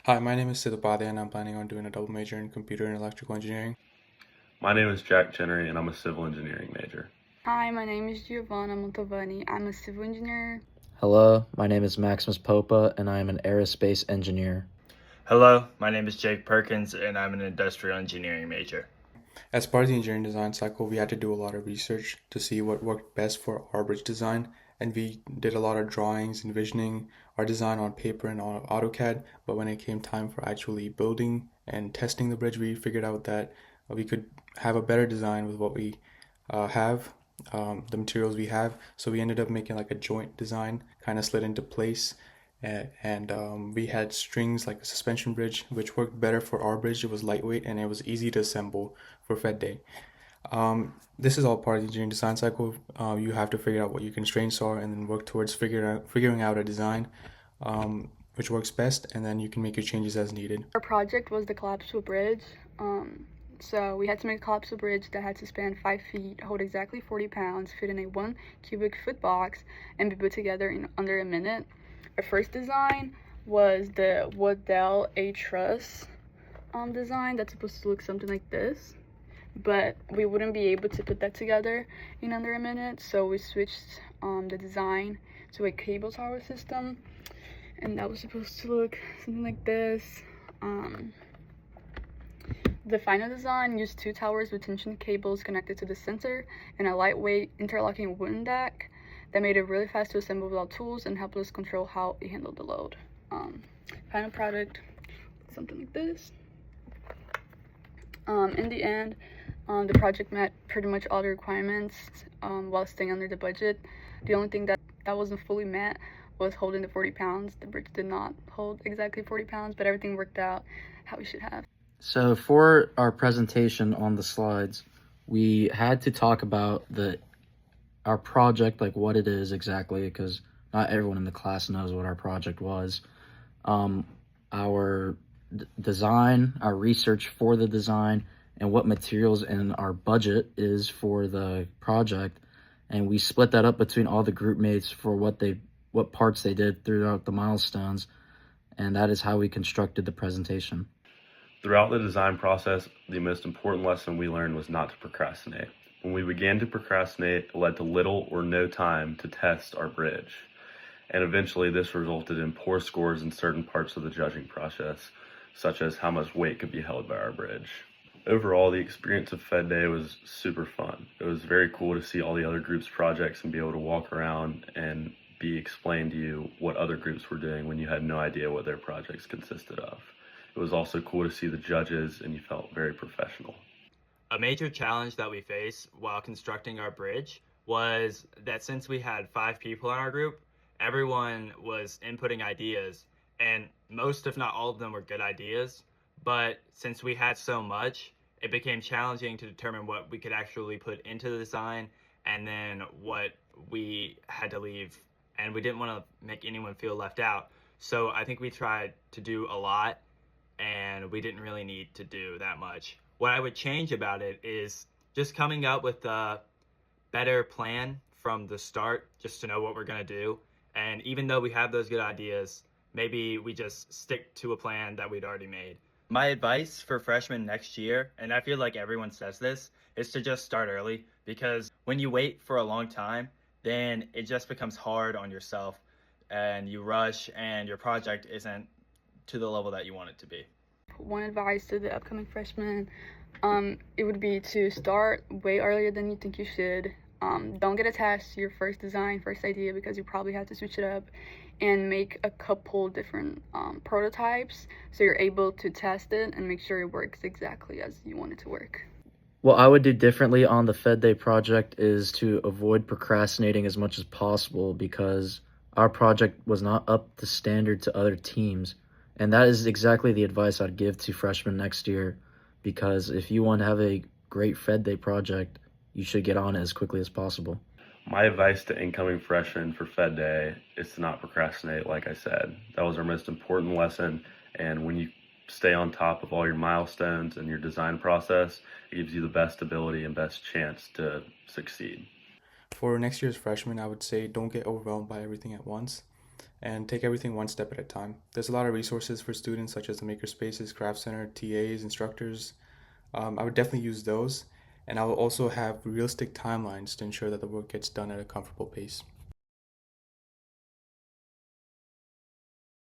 Hi, my name is Siddhapati and I'm planning on doing a double major in computer and electrical engineering. My name is Jack Chenery and I'm a civil engineering major. Hi, my name is Giovanna Montalvani. I'm a civil engineer. Hello, my name is Maximus Popa, and I am an aerospace engineer. Hello, my name is Jake Perkins, and I'm an industrial engineering major. As part of the engineering design cycle, we had to do a lot of research to see what worked best for our bridge design, and we did a lot of drawings, envisioning our design on paper and on AutoCAD. But when it came time for actually building and testing the bridge, we figured out that we could have a better design with what we have, the materials we have. So we ended up making like a joint design, kind of slid into place. And we had strings like a suspension bridge, which worked better for our bridge. It was lightweight and it was easy to assemble for FEDD. This is all part of the engineering design cycle. You have to figure out what your constraints are and then work towards figuring out a design which works best, and then you can make your changes as needed. Our project was the collapsible bridge. So we had to make a collapsible bridge that had to span 5 feet, hold exactly 40 pounds, fit in a 1 cubic foot box, and be put together in under a minute. Our first design was the Waddell A Truss design that's supposed to look something like this, but we wouldn't be able to put that together in under a minute, so we switched the design to a cable tower system, and that was supposed to look something like this. The final design used 2 towers with tension cables connected to the center and a lightweight interlocking wooden deck that made it really fast to assemble without tools and helped us control how it handled the load. Final product, something like this. In the end, the project met pretty much all the requirements while staying under the budget. The only thing that wasn't fully met was holding the 40 pounds. The bridge did not hold exactly 40 pounds, but everything worked out how we should have. So for our presentation on the slides, we had to talk about our project, like what it is exactly, because not everyone in the class knows what our project was. Our design, our research for the design, and what materials in our budget is for the project. And we split that up between all the group mates for what parts they did throughout the milestones. And that is how we constructed the presentation. Throughout the design process, the most important lesson we learned was not to procrastinate. When we began to procrastinate, it led to little or no time to test our bridge. And eventually this resulted in poor scores in certain parts of the judging process, such as how much weight could be held by our bridge. Overall, the experience of FED Day was super fun. It was very cool to see all the other groups' projects and be able to walk around and be explained to you what other groups were doing when you had no idea what their projects consisted of. It was also cool to see the judges, and you felt very professional. A major challenge that we faced while constructing our bridge was that since we had 5 people in our group, everyone was inputting ideas, and most, if not all of them, were good ideas. But since we had so much, it became challenging to determine what we could actually put into the design and then what we had to leave. And we didn't want to make anyone feel left out. So I think we tried to do a lot, and we didn't really need to do that much. What I would change about it is just coming up with a better plan from the start, just to know what we're going to do. And even though we have those good ideas, maybe we just stick to a plan that we'd already made. My advice for freshmen next year, and I feel like everyone says this, is to just start early, because when you wait for a long time, then it just becomes hard on yourself and you rush and your project isn't to the level that you want it to be. One advice to the upcoming freshmen, it would be to start way earlier than you think you should. Don't get attached to your first design, first idea, because you probably have to switch it up and make a couple different prototypes so you're able to test it and make sure it works exactly as you want it to work. What I would do differently on the Fed Day project is to avoid procrastinating as much as possible, because our project was not up to standard to other teams. And that is exactly the advice I'd give to freshmen next year, because if you want to have a great Fed Day project, you should get on it as quickly as possible. My advice to incoming freshmen for FED Day is to not procrastinate, like I said. That was our most important lesson, and when you stay on top of all your milestones and your design process, it gives you the best ability and best chance to succeed. For next year's freshmen, I would say don't get overwhelmed by everything at once. and take everything one step at a time. There's a lot of resources for students such as the Makerspaces, Craft Center, TAs, instructors. I would definitely use those, and I will also have realistic timelines to ensure that the work gets done at a comfortable pace.